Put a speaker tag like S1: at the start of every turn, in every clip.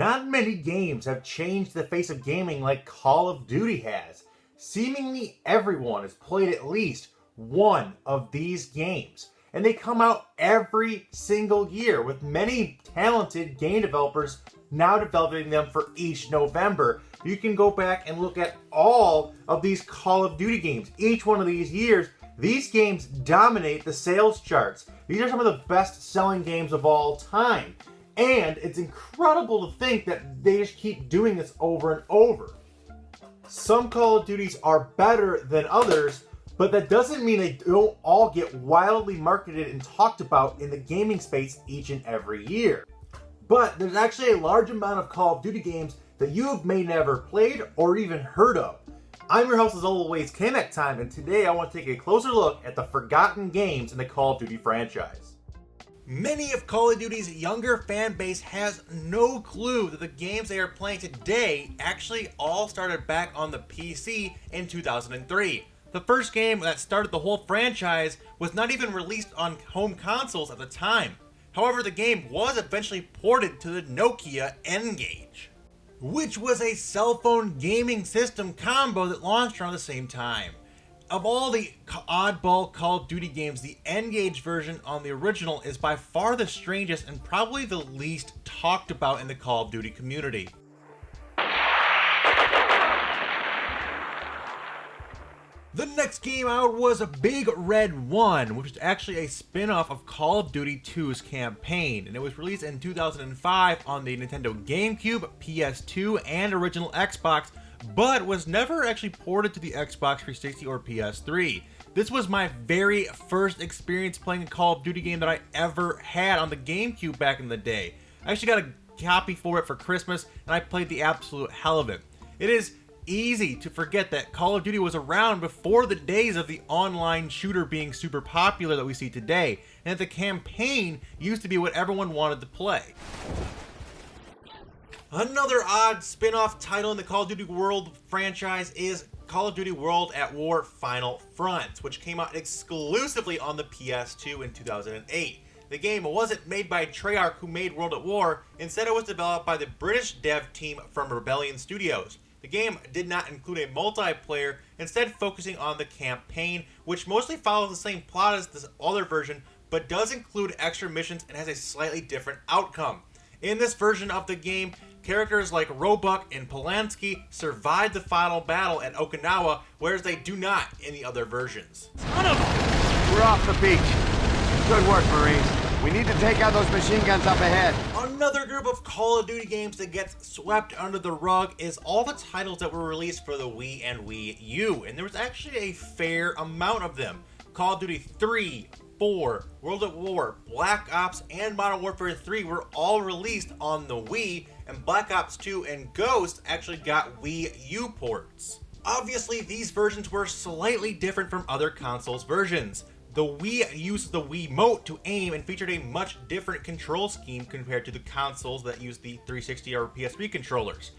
S1: Not many games have changed the face of gaming like Call of Duty has. Seemingly everyone has played at least one of these games, and they come out every single year, with many talented game developers now developing them for each November. You can go back and look at all of these Call of Duty games. Each one of these years, these games dominate the sales charts. These are some of the best-selling games of all time. And it's incredible to think that they just keep doing this over and over. Some Call of Duties are better than others, but that doesn't mean they don't all get wildly marketed and talked about in the gaming space each and every year. But there's actually a large amount of Call of Duty games that you may never played or even heard of. I'm your host as always, Kamek Time, and today I want to take a closer look at the forgotten games in the Call of Duty franchise. Many of Call of Duty's younger fan base has no clue that the games they are playing today actually all started back on the PC in 2003. The first game that started the whole franchise was not even released on home consoles at the time. However, the game was eventually ported to the Nokia N-Gage, which was a cell phone gaming system combo that launched around the same time. Of all the oddball Call of Duty games, the N-Gage version on the original is by far the strangest and probably the least talked about in the Call of Duty community. The next game out was a Big Red 1, which is actually a spin-off of Call of Duty 2's campaign, and it was released in 2005 on the Nintendo GameCube, PS2, and original Xbox, but was never actually ported to the Xbox 360 or PS3. This was my very first experience playing a Call of Duty game that I ever had on the GameCube back in the day. I actually got a copy for it for Christmas, and I played the absolute hell of it. It is easy to forget that Call of Duty was around before the days of the online shooter being super popular that we see today, and that the campaign used to be what everyone wanted to play. Another odd spin-off title in the Call of Duty World franchise is Call of Duty World at War Final Front, which came out exclusively on the PS2 in 2008. The game wasn't made by Treyarch, who made World at War. Instead, it was developed by the British dev team from Rebellion Studios. The game did not include a multiplayer, instead focusing on the campaign, which mostly follows the same plot as this other version, but does include extra missions and has a slightly different outcome. In this version of the game, characters like Roebuck and Polanski survived the final battle at Okinawa, whereas they do not in the other versions.
S2: We're off the beach. Good work, Marines. We need to take out those machine guns up ahead.
S1: Another group of Call of Duty games that gets swept under the rug is all the titles that were released for the Wii and Wii U, and there was actually a fair amount of them. Call of Duty 3, 4, World at War, Black Ops, and Modern Warfare 3 were all released on the Wii, and Black Ops 2 and Ghost actually got Wii U ports. Obviously, these versions were slightly different from other consoles' versions. The Wii used the Wiimote to aim and featured a much different control scheme compared to the consoles that used the 360 or PS3 controllers.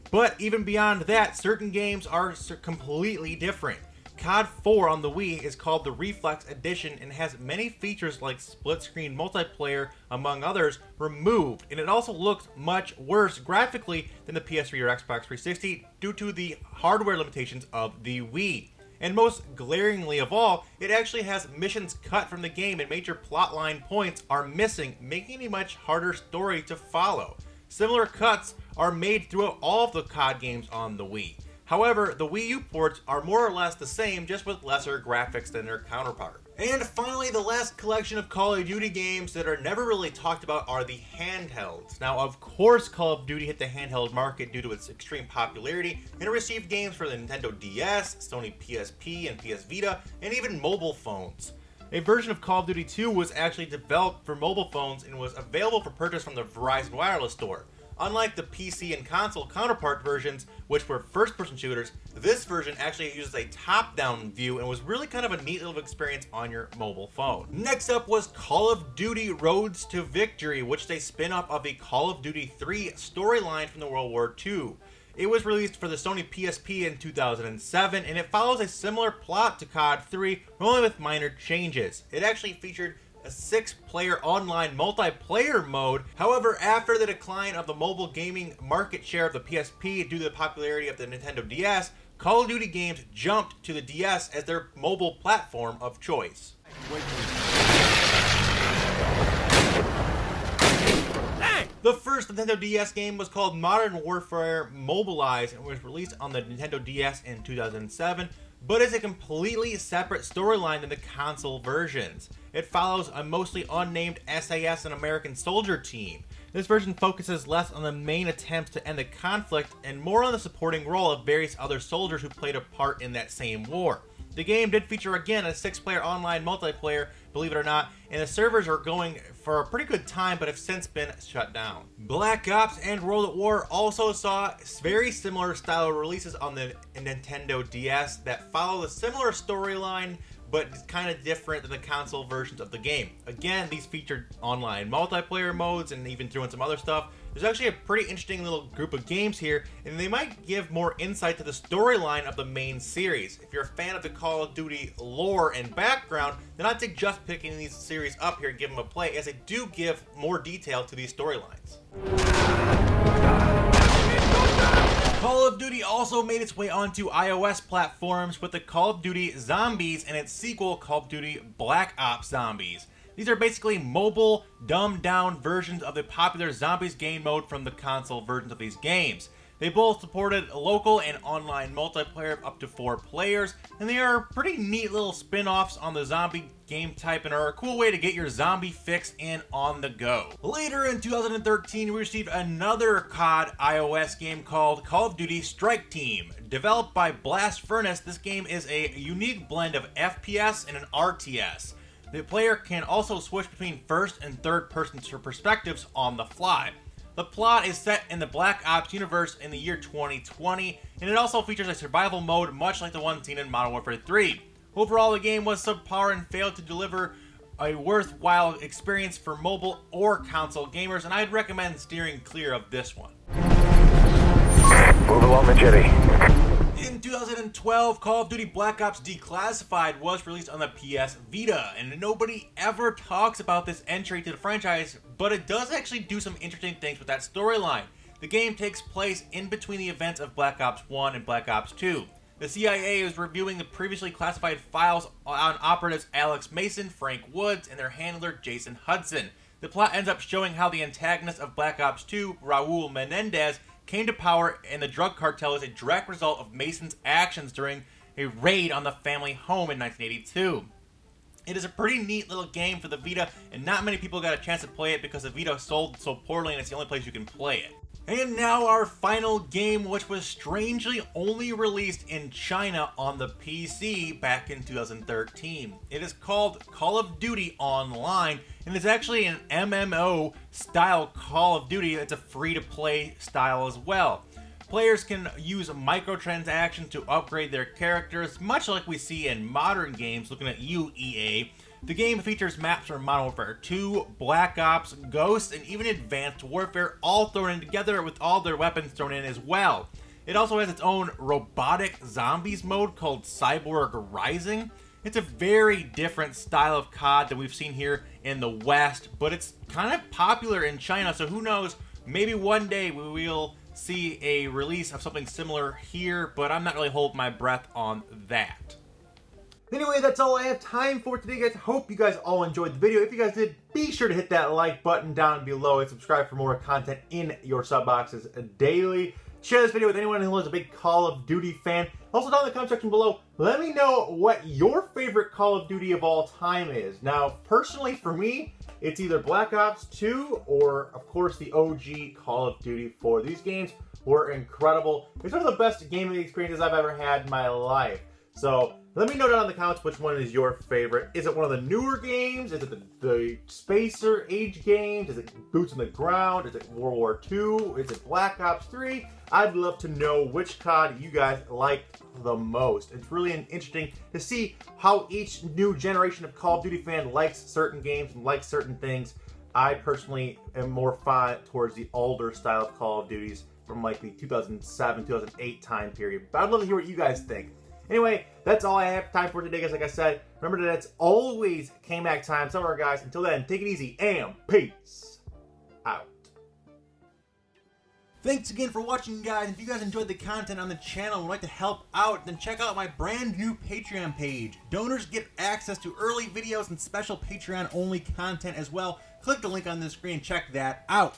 S1: But even beyond that, certain games are completely different. COD 4 on the Wii is called the Reflex Edition and has many features like split-screen multiplayer, among others, removed, and it also looks much worse graphically than the PS3 or Xbox 360 due to the hardware limitations of the Wii. And most glaringly of all, it actually has missions cut from the game and major plotline points are missing, making it a much harder story to follow. Similar cuts are made throughout all of the COD games on the Wii. However, the Wii U ports are more or less the same, just with lesser graphics than their counterpart. And finally, the last collection of Call of Duty games that are never really talked about are the handhelds. Now, of course, Call of Duty hit the handheld market due to its extreme popularity, and it received games for the Nintendo DS, Sony PSP and PS Vita, and even mobile phones. A version of Call of Duty 2 was actually developed for mobile phones and was available for purchase from the Verizon Wireless Store. Unlike the PC and console counterpart versions, which were first-person shooters, this version actually uses a top-down view and was really kind of a neat little experience on your mobile phone. Next up was Call of Duty Rhoads to Victory, which is a spin-off of the Call of Duty 3 storyline from the World War II. It was released for the Sony PSP in 2007, and it follows a similar plot to COD 3, only with minor changes. It actually featured a 6-player online multiplayer mode. However, after the decline of the mobile gaming market share of the PSP due to the popularity of the Nintendo DS, Call of Duty games jumped to the DS as their mobile platform of choice. The first Nintendo DS game was called Modern Warfare Mobilized and was released on the Nintendo DS in 2007, but is a completely separate storyline than the console versions. It follows a mostly unnamed SAS and American soldier team. This version focuses less on the main attempts to end the conflict and more on the supporting role of various other soldiers who played a part in that same war. The game did feature again a 6-player online multiplayer, believe it or not, and the servers are going for a pretty good time but have since been shut down. Black Ops and World at War also saw very similar style releases on the Nintendo DS that follow a similar storyline but it's kind of different than the console versions of the game. Again, these featured online multiplayer modes and even threw in some other stuff. There's actually a pretty interesting little group of games here, and they might give more insight to the storyline of the main series. If you're a fan of the Call of Duty lore and background, then I'd say just picking these series up here and give them a play, as they do give more detail to these storylines. Call of Duty also made its way onto iOS platforms with the Call of Duty Zombies and its sequel, Call of Duty Black Ops Zombies. These are basically mobile, dumbed-down versions of the popular Zombies game mode from the console versions of these games. They both supported local and online multiplayer of up to 4 players, and they are pretty neat little spin-offs on the zombie game type and are a cool way to get your zombie fix in on the go. Later in 2013, we received another COD iOS game called Call of Duty Strike Team. Developed by Blast Furnace, this game is a unique blend of FPS and an RTS. The player can also switch between first and third person perspectives on the fly. The plot is set in the Black Ops universe in the year 2020, and it also features a survival mode much like the one seen in Modern Warfare 3. Overall, the game was subpar and failed to deliver a worthwhile experience for mobile or console gamers, and I'd recommend steering clear of this one.
S2: Move along the jetty.
S1: In 2012, Call of Duty Black Ops Declassified was released on the PS Vita, and nobody ever talks about this entry to the franchise, but it does actually do some interesting things with that storyline. The game takes place in between the events of Black Ops 1 and Black Ops 2. The CIA is reviewing the previously classified files on operatives Alex Mason, Frank Woods, and their handler Jason Hudson. The plot ends up showing how the antagonist of Black Ops 2, Raul Menendez, came to power, and the drug cartel is a direct result of Mason's actions during a raid on the family home in 1982. It is a pretty neat little game for the Vita, and not many people got a chance to play it because the Vita sold so poorly and it's the only place you can play it. And now our final game, which was strangely only released in China on the PC back in 2013. It is called Call of Duty Online, and it's actually an MMO style Call of Duty. It's a free-to-play style as well. Players can use microtransactions to upgrade their characters, much like we see in modern games. Looking at you, EA. The game features maps from Modern Warfare 2, Black Ops, Ghosts, and even Advanced Warfare, all thrown in together with all their weapons thrown in as well. It also has its own robotic zombies mode called Cyborg Rising. It's a very different style of COD than we've seen here in the West, but it's kind of popular in China, so who knows, maybe one day we will see a release of something similar here, but I'm not really holding my breath on that. Anyway, that's all I have time for today, guys. Hope you guys all enjoyed the video. If you guys did, be sure to hit that like button down below and subscribe for more content in your sub boxes daily. Share this video with anyone who is a big Call of Duty fan. Also, down in the comment section below, let me know what your favorite Call of Duty of all time is. Now, personally, for me, it's either Black Ops 2 or, of course, the OG Call of Duty 4. These games were incredible. It's one of the best gaming experiences I've ever had in my life. So, let me know down in the comments which one is your favorite. Is it one of the newer games? Is it the Spacer Age games? Is it Boots on the Ground? Is it World War II? Is it Black Ops 3? I'd love to know which COD you guys liked the most. It's really interesting to see how each new generation of Call of Duty fan likes certain games and likes certain things. I personally am more fond towards the older style of Call of Duties from like the 2007, 2008 time period. But I'd love to hear what you guys think. Anyway, That's all I have time for today, guys. Like I said, remember that it's always K-Mac time. So, alright, guys, until then, take it easy and peace out. Thanks again for watching, guys. If you guys enjoyed the content on the channel and would like to help out, then check out my brand new Patreon page. Donors get access to early videos and special Patreon-only content as well. Click the link on the screen and check that out.